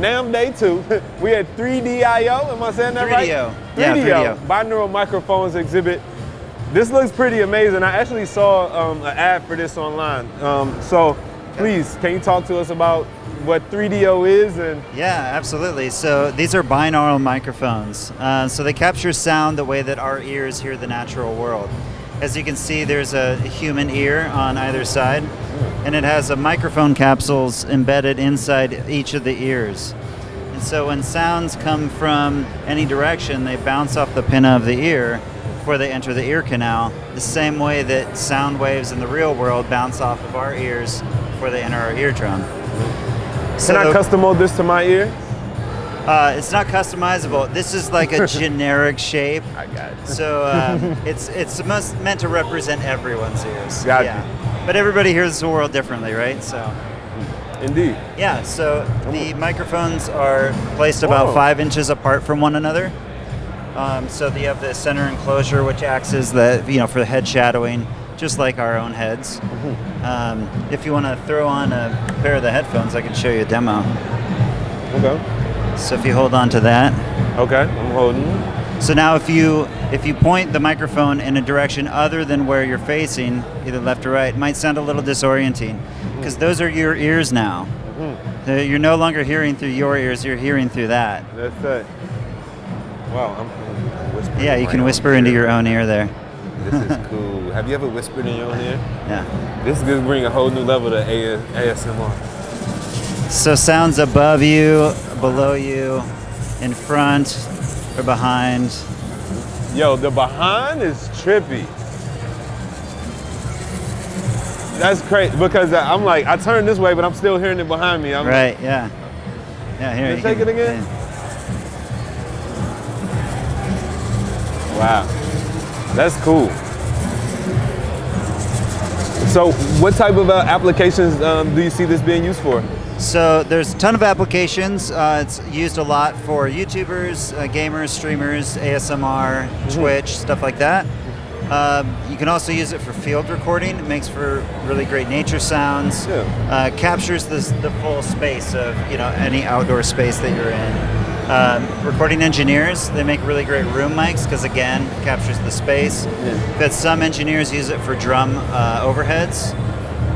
NAMM Day 2. We had 3DIO, am I saying that right? 3DO. 3DO, Yeah, 3DO. binaural microphones exhibit. This looks pretty amazing. I actually saw an ad for this online. So please, can you talk to us about what 3DO is? And Yeah, absolutely. So these are binaural microphones. So they capture sound the way that our ears hear the natural world. As you can see, there's a human ear on either side, and it has a microphone capsules embedded inside each of the ears. And so when sounds come from any direction, they bounce off the pinna of the ear before they enter the ear canal, the same way that sound waves in the real world bounce off of our ears before they enter our eardrum. Can I custom mode this to my ear? It's not customizable. This is like a generic shape. I got it. So it's meant to represent everyone's ears. Got you. But everybody hears the world differently, right? So. Indeed. Yeah. So the microphones are placed about 5 inches apart from one another. So you have the center enclosure, which acts as for the head shadowing, just like our own heads. If you want to throw on a pair of the headphones, I can show you a demo. Okay. So if you hold on to that. Okay, I'm holding. So now if you point the microphone in a direction other than where you're facing, either left or right, it might sound a little disorienting because those are your ears now. You're no longer hearing through your ears, you're hearing through that. That's it. Wow, I'm whispering. Yeah, you can whisper into your own ear there. This is cool. Have you ever whispered in your own ear? Yeah. This is going to bring a whole new level to ASMR. So sounds above you, below you, in front or behind. Yo, the behind is trippy. That's crazy because I'm like, I turn this way, but I'm still hearing it behind me. Right, yeah. Yeah, here. Take it again? Yeah. Wow, that's cool. So what type of applications do you see this being used for? So there's a ton of applications. It's used a lot for YouTubers, gamers, streamers, ASMR, Twitch, stuff like that. You can also use it for field recording. It makes for really great nature sounds. Yeah. Captures the full space of any outdoor space that you're in. Recording engineers, they make really great room mics because again, it captures the space. Yeah. But some engineers use it for drum overheads.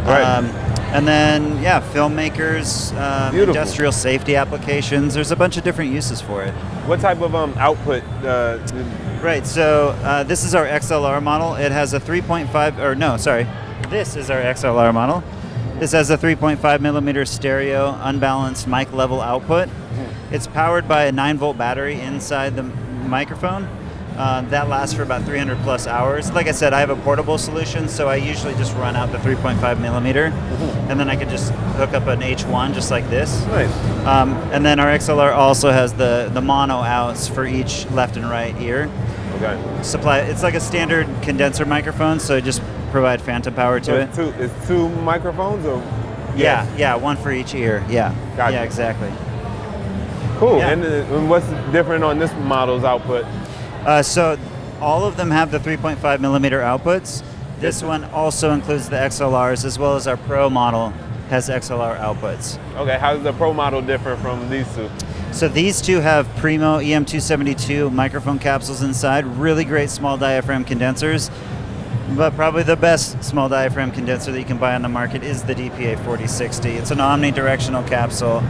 Right. And then, filmmakers, industrial safety applications. There's a bunch of different uses for it. What type of output? Right, so this is our XLR model. It has a 3.5, or no, sorry. This is our XLR model. This has a 3.5 millimeter stereo unbalanced mic level output. It's powered by a 9-volt battery inside the microphone. That lasts for about 300 plus hours. Like I said, I have a portable solution, so I usually just run out the 3.5 millimeter, and then I can just hook up an H1 just like this. Nice. And then our XLR also has the mono outs for each left and right ear. Okay. It's like a standard condenser microphone, so just provide phantom power to it. It's two microphones, or? Yeah, one for each ear. Yeah. Gotcha. Yeah, exactly. Cool. Yeah. And what's different on this model's output? So all of them have the 3.5 millimeter outputs. This one also includes the XLRs, as well as our Pro model has XLR outputs. Okay, how's the Pro model different from these two? So these two have Primo EM272 microphone capsules inside, really great small diaphragm condensers, but probably the best small diaphragm condenser that you can buy on the market is the DPA 4060. It's an omnidirectional capsule,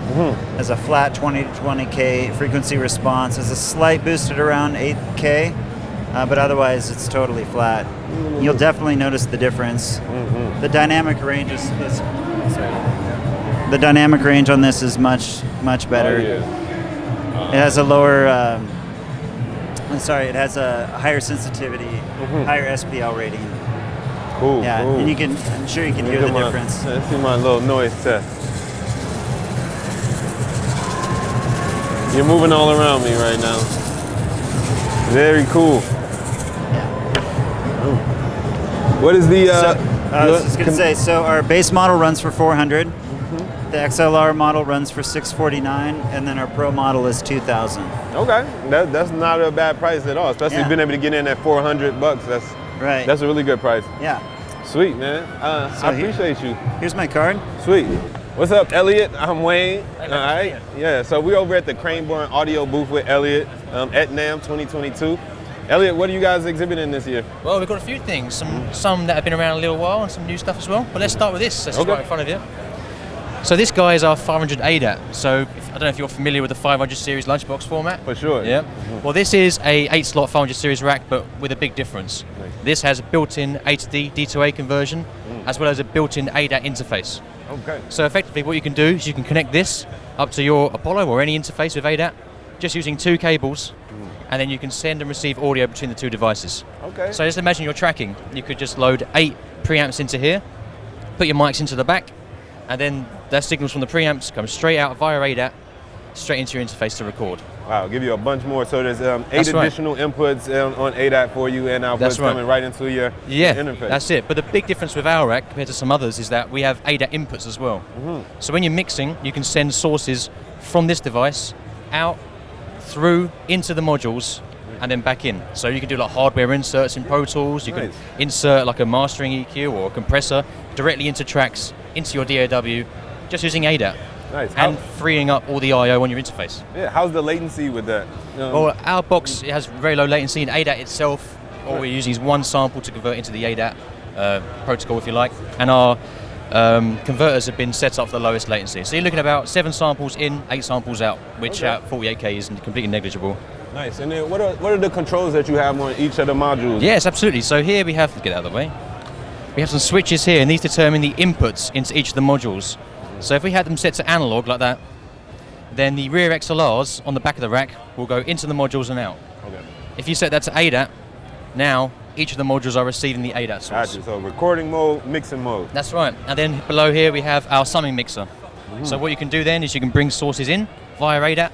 has a flat 20 to 20K frequency response, has a slight boost at around 8K, but otherwise it's totally flat. You'll definitely notice the difference. The dynamic range the dynamic range on this is much better. Oh, yeah. It has a lower, it has a higher sensitivity, higher SPL rating. Cool. Yeah, cool. and I'm sure you can hear the difference. Let's see my little noise test. You're moving all around me right now. Very cool. Yeah. What is the? I was just gonna say, so our base model runs for 400. The XLR model runs for $649, and then our Pro model is $2,000. Okay, that's not a bad price at all. Especially being able to get in at $400. That's right. That's a really good price. Yeah. Sweet, man. I appreciate you. Here's my card. Sweet. What's up, Elliot? I'm Wayne. Hey, All right. Yeah. So we're over at the Cranborne Audio booth with Elliot at NAMM 2022. Elliot, what are you guys exhibiting this year? Well, we've got a few things. Some that have been around a little while and some new stuff as well. But let's start with this. That's right in front of you. So this guy is our 500 ADAT. So I don't know if you're familiar with the 500 series lunchbox format. For sure. Yeah. Well, this is a 8-slot 500 series rack, but with a big difference. Nice. This has a built-in A to D, D to A conversion, as well as a built-in ADAT interface. Okay. So effectively what you can do is you can connect this up to your Apollo or any interface with ADAT just using 2 cables, and then you can send and receive audio between the 2 devices. Okay. So just imagine you're tracking. You could just load 8 preamps into here, put your mics into the back, and then the signals from the preamps come straight out via ADAT, straight into your interface to record. Wow, I'll give you a bunch more. So there's 8 That's right. additional inputs on ADAT for you and outputs That's right. coming right into your interface. That's it. But the big difference with our rack compared to some others is that we have ADAT inputs as well. So when you're mixing, you can send sources from this device out, through, into the modules, and then back in. So you can do like hardware inserts in Pro Tools. You can insert like a mastering EQ or a compressor directly into tracks, into your DAW, just using ADAT. Nice. And freeing up all the I/O on your interface. Yeah. How's the latency with that? Well, our box, it has very low latency, and ADAT itself, all we're using is one sample to convert into the ADAT protocol, if you like, and our converters have been set up for the lowest latency. So you're looking at about 7 samples in, 8 samples out, which at 48K is completely negligible. Nice. And then what are the controls that you have on each of the modules? Yes, absolutely. So here we have, get out of the way, we have some switches here, and these determine the inputs into each of the modules. So if we had them set to analog like that, then the rear XLRs on the back of the rack will go into the modules and out. Okay. If you set that to ADAT, now each of the modules are receiving the ADAT source. Gotcha. So recording mode, mixing mode. That's right. And then below here we have our summing mixer. So what you can do then is you can bring sources in via ADAT,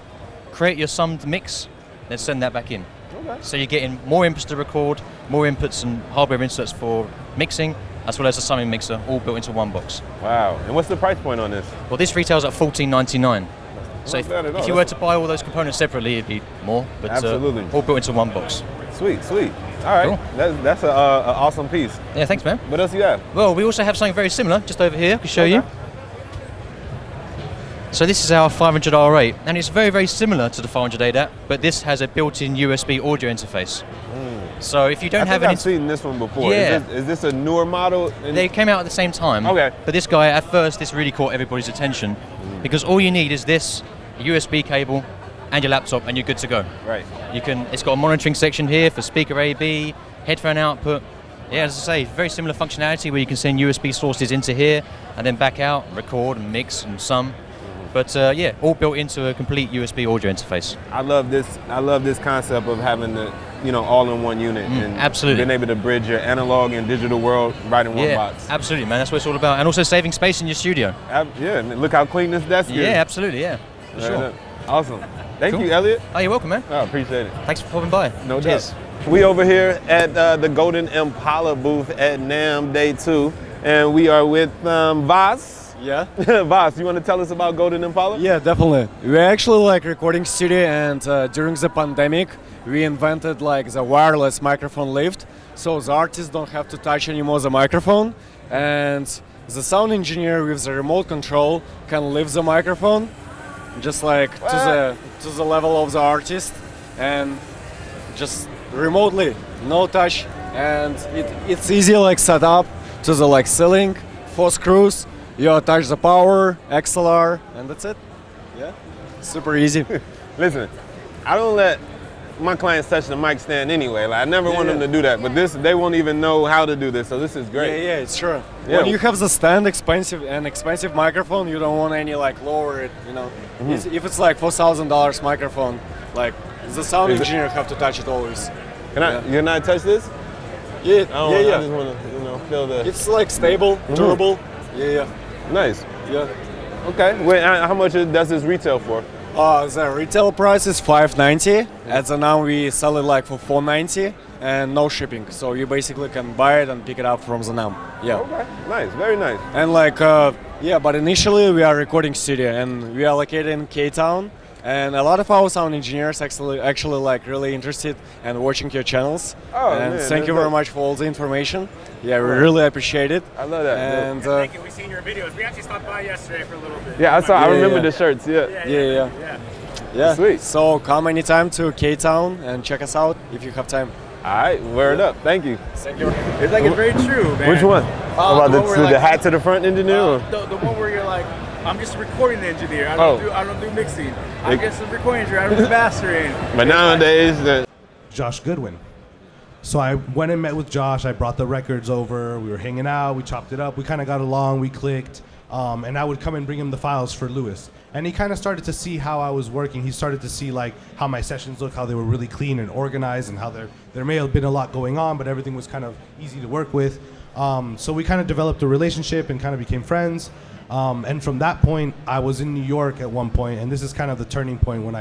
create your summed mix, then send that back in. Okay. So you're getting more inputs to record, more inputs and hardware inserts for mixing, as well as a summing mixer, all built into one box. Wow. And what's the price point on this? Well, this retails at $14.99. So Not bad at all. if you were to buy all those components separately, it'd be more, but Absolutely. all built into one box. Sweet, sweet. All right. Cool. That's an awesome piece. Yeah, thanks, man. What else you have? Well, we also have something very similar just over here. I can show you. So this is our 500 R8, and it's very, very similar to the 500 ADAT, but this has a built-in USB audio interface. So if you don't have I've seen this one before. Yeah. Is this a newer model? They came out at the same time. Okay. But this guy, at first, this really caught everybody's attention because all you need is this, a USB cable, and your laptop, and you're good to go. Right. It's got a monitoring section here for speaker AB, headphone output. Yeah, as I say, very similar functionality where you can send USB sources into here and then back out, record and mix and sum. But yeah, all built into a complete USB audio interface. I love this concept of having the all-in-one unit and absolutely. being able to bridge your analog and digital world right in one box. Absolutely, man. That's what it's all about, and also saving space in your studio. Yeah, and look how clean this desk is. Yeah, absolutely. Yeah, for sure. Awesome. Thank Cool. you, Elliot. Oh, you're welcome, man. I appreciate it. Thanks for popping by. No Cheers. doubt. We over here at the Golden Impala booth at NAMM Day 2, and we are with Vas. Yeah. Vas, you want to tell us about Golden Impala? Yeah, definitely. We're actually like recording studio, and during the pandemic, we invented like the wireless microphone lift, so the artists don't have to touch anymore the microphone, and the sound engineer with the remote control can lift the microphone just like to the level of the artist, and just remotely, no touch, and it's easy like set up to the like ceiling, 4 screws. You attach the power, XLR, and that's it. Yeah, super easy. Listen, I don't let my clients touch the mic stand anyway. Like I never want them to do that, but they won't even know how to do this, so this is great. Yeah, it's true. Yeah. When you have the stand, expensive microphone, you don't want any like lower it, If it's like $4,000 microphone, like the sound engineer have to touch it always. Can I touch this? Yeah, I just want to feel the... It's like stable, durable. Yeah. Nice. Yeah. Okay. Wait, how much does this retail for? The retail price is $590. As of now, we sell it like for $490 and no shipping. So you basically can buy it and pick it up from the NAMM. Yeah. Okay. Nice. Very nice. And like, but initially we are recording studio, and we are located in K-Town, And a lot of our sound engineers actually like really interested and watching your channels. Oh, and man, thank you that's very much for all the information. Yeah, we really appreciate it. I love that. And Thank you. We've seen your videos. We actually stopped by yesterday for a little bit. yeah, I saw. I Yeah, remember yeah. the shirts. Yeah. yeah. Sweet. So come anytime to K-Town and check us out if you have time. All right, word up. Thank you. Thank you. It's like it's very true, man. Which one? About the the, one where, the like, hat to the front engineer? Or? The one where you're like, I'm just a recording engineer. I don't do mixing. I'm Like- just a recording engineer. I don't do mastering. But nowadays, Josh Goodwin. So I went and met with Josh. I brought the records over. We were hanging out. We chopped it up. We kind of got along. We clicked. And I would come and bring him the files for Lewis. And he kind of started to see how I was working. He started to see like how my sessions looked, how they were really clean and organized, and how there may have been a lot going on, but everything was kind of easy to work with. So we kind of developed a relationship and kind of became friends. And from that point, I was in New York at one point, and this is kind of the turning point when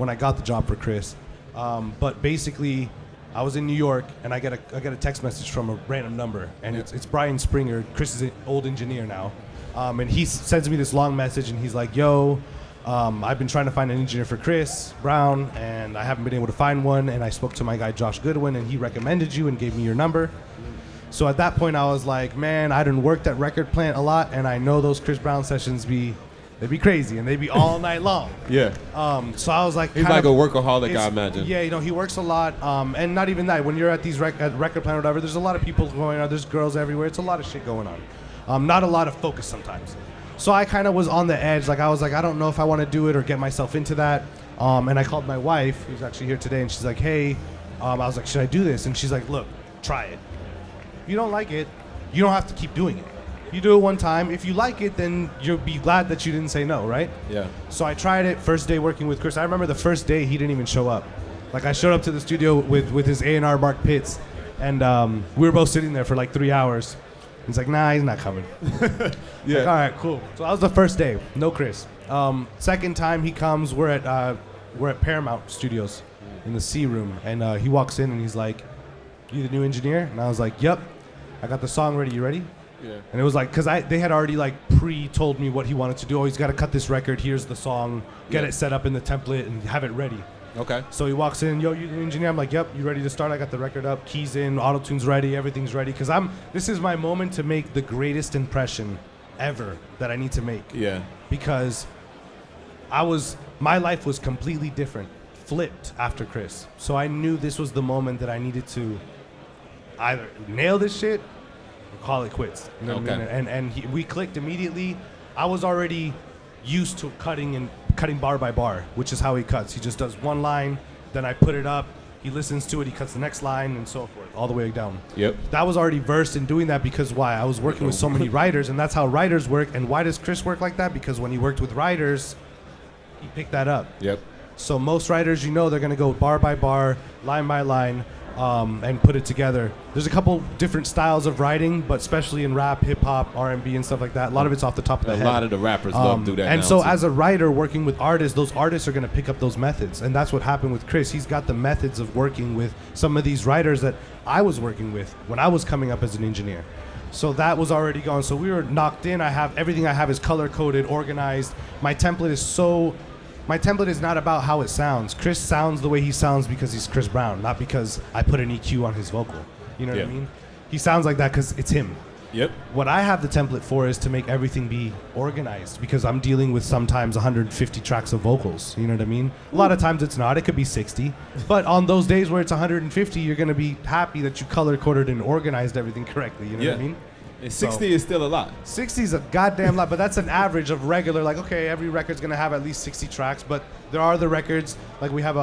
I got the job for Chris. But basically, I was in New York, and I get a text message from a random number, and it's Brian Springer. Chris is an old engineer now, and he sends me this long message, and he's like, "Yo, I've been trying to find an engineer for Chris Brown, and I haven't been able to find one. And I spoke to my guy Josh Goodwin, and he recommended you and gave me your number." So at that point, I was like, "Man, I done worked at Record Plant a lot, and I know those Chris Brown sessions they'd be crazy, and they'd be all night long." Yeah. So I was like, He's like a workaholic, I imagine. Yeah, he works a lot, and not even that. When you're at these at Record Plant or whatever, there's a lot of people going on. There's girls everywhere. It's a lot of shit going on. Not a lot of focus sometimes. So I kind of was on the edge. Like I was like, I don't know if I want to do it or get myself into that. And I called my wife, who's actually here today, and she's like, "Hey," I was like, "Should I do this?" And she's like, "Look, try it. If you don't like it, you don't have to keep doing it. You do it one time. If you like it, then you'll be glad that you didn't say no, right?" Yeah. So I tried it. First day working with Chris. I remember the first day he didn't even show up. Like I showed up to the studio with his A&R Mark Pitts, and we were both sitting there for like 3 hours. He's like, "Nah, he's not coming." Yeah. Like, all right, cool. So that was the first day. No Chris. Second time he comes, we're at Paramount Studios in the C room, and he walks in and he's like, "You the new engineer?" And I was like, "Yep. I got the song ready. You ready?" Yeah. And it was like, because they had already like pre-told me what he wanted to do. "Oh, he's got to cut this record. Here's the song. Get it set up in the template and have it ready." Okay. So he walks in, "Yo, you the engineer?" I'm like, "Yep, you ready to start?" I got the record up, keys in, auto-tune's ready, everything's ready. Because this is my moment to make the greatest impression ever that I need to make. Yeah. Because my life was completely different, flipped after Chris. So I knew this was the moment that I needed to either nail this shit or call it quits. You know what I mean? And we clicked immediately. I was already used to cutting bar by bar, which is how he cuts. He just does one line, then I put it up, he listens to it, he cuts the next line, and so forth, all the way down. Yep. That was already versed in doing that because why? I was working with so many writers, and that's how writers work. And why does Chris work like that? Because when he worked with writers, he picked that up. Yep. So most writers, they're going to go bar by bar, line by line, and put it together. There's a couple different styles of writing, but especially in rap, hip hop, R&B, and stuff like that, a lot of it's off the top of the head. A lot of the rappers love to do that. And now, so too. as a writer working with artists, those artists are going to pick up those methods. And that's what happened with Chris. He's got the methods of working with some of these writers that I was working with when I was coming up as an engineer. So that was already gone. So we were knocked in. Everything I have is color-coded, organized. My template is not about how it sounds. Chris sounds the way he sounds because he's Chris Brown, not because I put an EQ on his vocal. You know what I mean? He sounds like that because it's him. Yep. What I have the template for is to make everything be organized because I'm dealing with sometimes 150 tracks of vocals. You know what I mean? A lot of times it's not. It could be 60. But on those days where it's 150, you're going to be happy that you color-coded and organized everything correctly. You know what I mean? And 60 is still a lot. 60 is a goddamn lot, but that's an average of regular. Like, okay, every record's gonna have at least 60 tracks, but there are the records. Like we have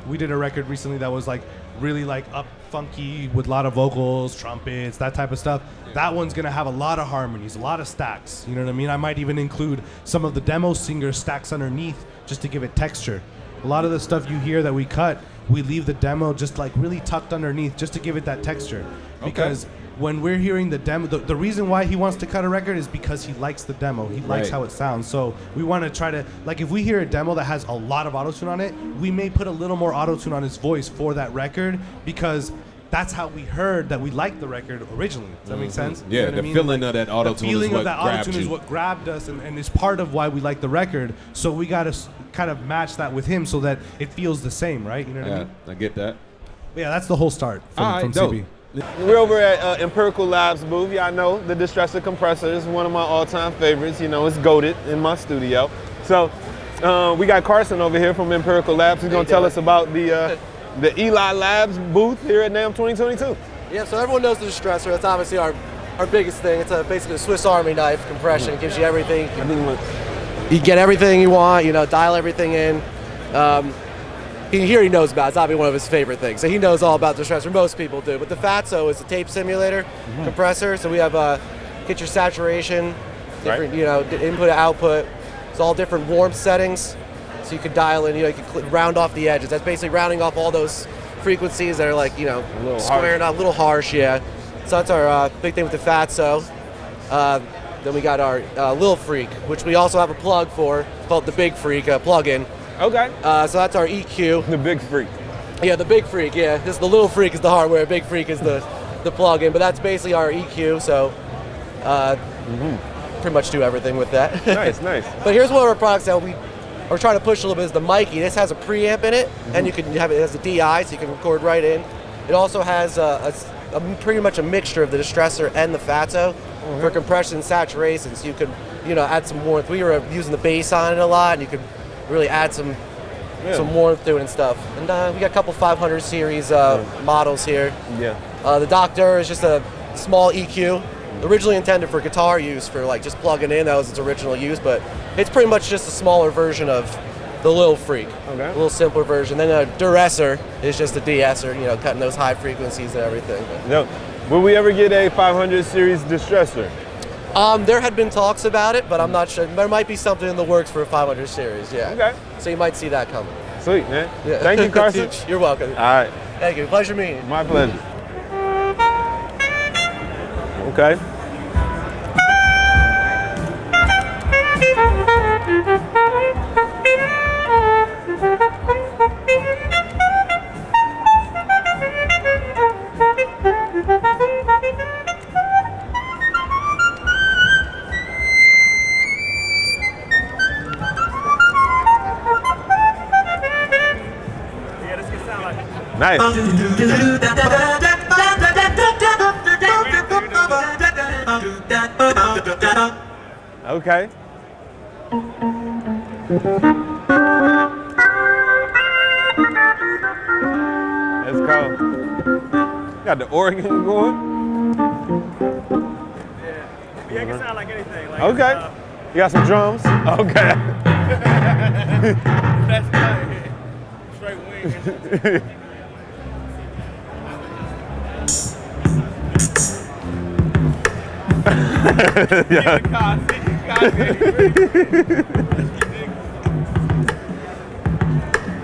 we did a record recently that was like really like up funky with a lot of vocals, trumpets, that type of stuff. Yeah. That one's gonna have a lot of harmonies, a lot of stacks. You know what I mean? I might even include some of the demo singer stacks underneath just to give it texture. A lot of the stuff you hear that we cut, we leave the demo just like really tucked underneath just to give it that texture. Because when we're hearing the demo, the reason why he wants to cut a record is because he likes the demo. He likes how it sounds. So we want to try to, like if we hear a demo that has a lot of auto-tune on it, we may put a little more auto-tune on his voice for that record because that's how we heard that we liked the record originally. Does that make sense? Yeah, You know what the I mean? feeling Like, of that auto-tune is what grabbed is you. what grabbed us and is part of why we like the record. So we got to kind of match that with him so that it feels the same, right? You know what I mean? I get that. But yeah, that's the whole start from dope. CB. We're over at Empirical Labs booth. Y'all know the distressor compressor is one of my all-time favorites. You know, it's goated in my studio. So we got Carson over here from Empirical Labs. He's going to tell us about the Eli Labs booth here at NAMM 2022. Yeah, so everyone knows the distressor. That's obviously our biggest thing. It's basically a Swiss Army knife compression. It gives you everything. You get everything you want, you know, dial everything in. He knows about it. It's obviously one of his favorite things. So he knows all about the distressor. Most people do. But the Fatso is a tape simulator compressor. So we have get your saturation, different, you know, input and output. It's all different warmth settings. So you can dial in, you know, you can round off the edges. That's basically rounding off all those frequencies that are like, you know, squaring up, a little harsh, yeah. So that's our big thing with the Fatso. Then we got our Lil Freak, which we also have a plug for. It's called the Big Freak plug-in. Okay. So that's our EQ. The Big Freak. Yeah, the Big Freak, yeah. The Lil Freak is the hardware, Big Freak is the plug-in. But that's basically our EQ, so pretty much do everything with that. Nice, nice. But here's one of our products that we're trying to push a little bit is the Mackie. This has a preamp in it, and you can have it has a DI, so you can record right in. It also has pretty much a mixture of the distressor and the Fatso for compression and saturation, so you can, you know, add some warmth. We were using the bass on it a lot, and you could really add some warmth to it and stuff. And we got a couple 500 series models here. Yeah. The Doctor is just a small EQ, originally intended for guitar use, for like just plugging in. That was its original use, but it's pretty much just a smaller version of the Lil Freak. Okay. A little simpler version. Then a Duressor is just a de-esser, you know, cutting those high frequencies and everything. No. Will we ever get a 500 series distressor? There had been talks about it, but I'm not sure. There might be something in the works for a 500 series, yeah. Okay. So you might see that coming. Sweet, man. Yeah. Thank you, Carson. You're welcome. All right. Thank you. Pleasure meeting you. My pleasure. Okay. Nice. Okay. Let's go. Got the organ going. Yeah, it can sound like anything. Like Okay. You got some drums? Okay. That's right. Straight wing.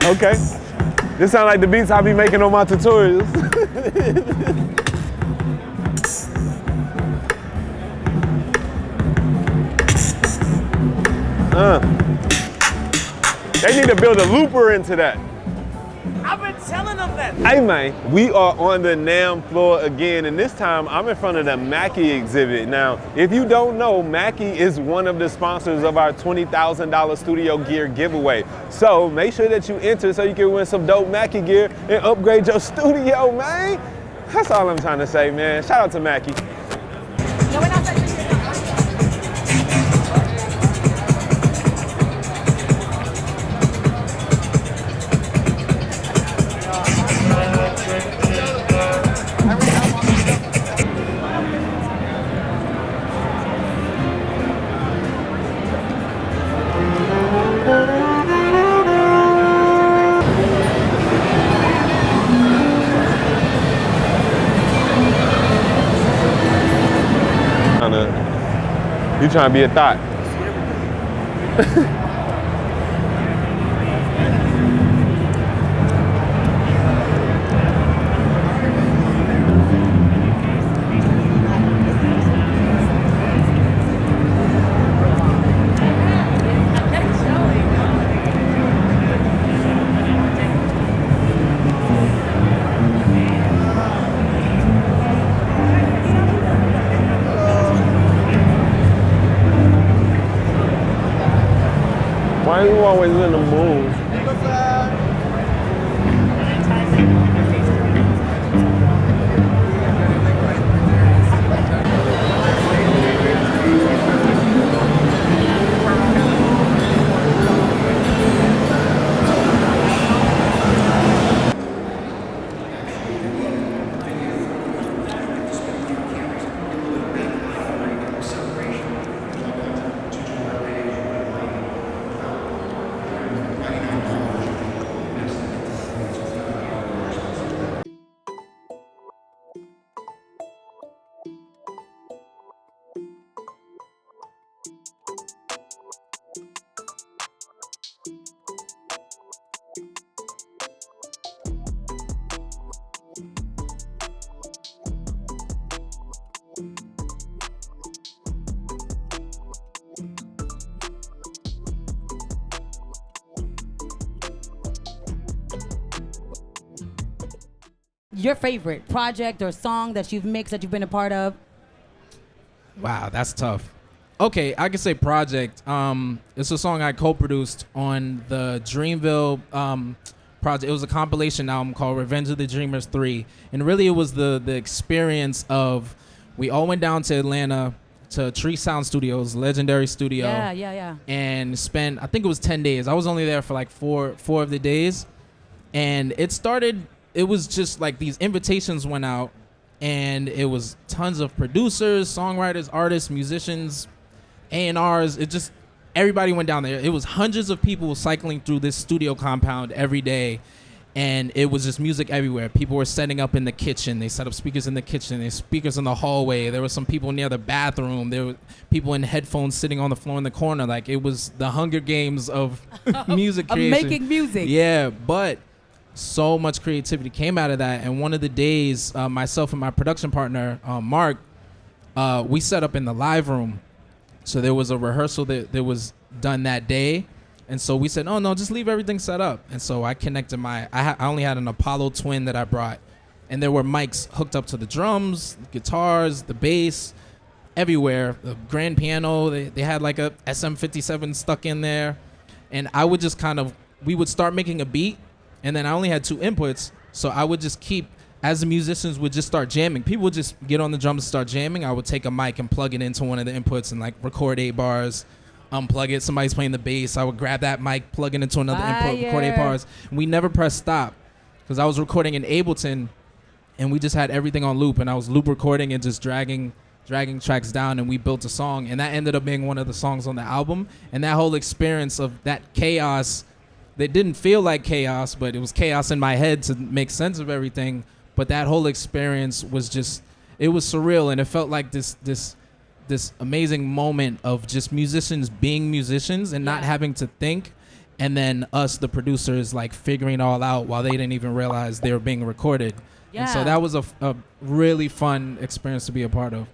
Okay. This sound like the beats I be making on my tutorials. They need to build a looper into that. I've been telling them that. Hey man, we are on the NAMM floor again, and this time I'm in front of the Mackie exhibit. Now, if you don't know, Mackie is one of the sponsors of our $20,000 studio gear giveaway. So make sure that you enter so you can win some dope Mackie gear and upgrade your studio, man. That's all I'm trying to say, man. Shout out to Mackie. You trying to be a thought. Why are you always in the mood? Your favorite project or song that you've mixed that you've been a part of? Wow, that's tough. Okay, I can say project. It's a song I co-produced on the Dreamville project. It was a compilation album called Revenge of the Dreamers 3. And really it was the experience of, we all went down to Atlanta to Tree Sound Studios, legendary studio. Yeah. And spent, I think it was 10 days. I was only there for like four of the days. And it was just like these invitations went out, and it was tons of producers, songwriters, artists, musicians, A&Rs. It just, everybody went down there. It was hundreds of people cycling through this studio compound every day, and it was just music everywhere. People were setting up in the kitchen. They set up speakers in the kitchen. There's speakers in the hallway. There were some people near the bathroom. There were people in headphones sitting on the floor in the corner. Like, it was the Hunger Games of music creation. Of making music. Yeah, but so much creativity came out of that. And one of the days, myself and my production partner, Mark, we set up in the live room. So there was a rehearsal that was done that day. And so we said, oh, no, just leave everything set up. And so I connected I only had an Apollo Twin that I brought. And there were mics hooked up to the drums, guitars, the bass, everywhere. The grand piano, they had like a SM57 stuck in there. And I would just we would start making a beat. And then I only had 2 inputs, so I would just keep, as the musicians would just start jamming, people would just get on the drums and start jamming. I would take a mic and plug it into one of the inputs and like record 8 bars, unplug it. Somebody's playing the bass. I would grab that mic, plug it into another input, record 8 bars. And we never pressed stop because I was recording in Ableton, and we just had everything on loop, and I was loop recording and just dragging tracks down, and we built a song, and that ended up being one of the songs on the album. And that whole experience of that chaos, that didn't feel like chaos, but it was chaos in my head to make sense of everything. But that whole experience was just, it was surreal, and it felt like this amazing moment of just musicians being musicians and not having to think, and then us, the producers, like figuring it all out while they didn't even realize they were being recorded. Yeah. And so that was a really fun experience to be a part of.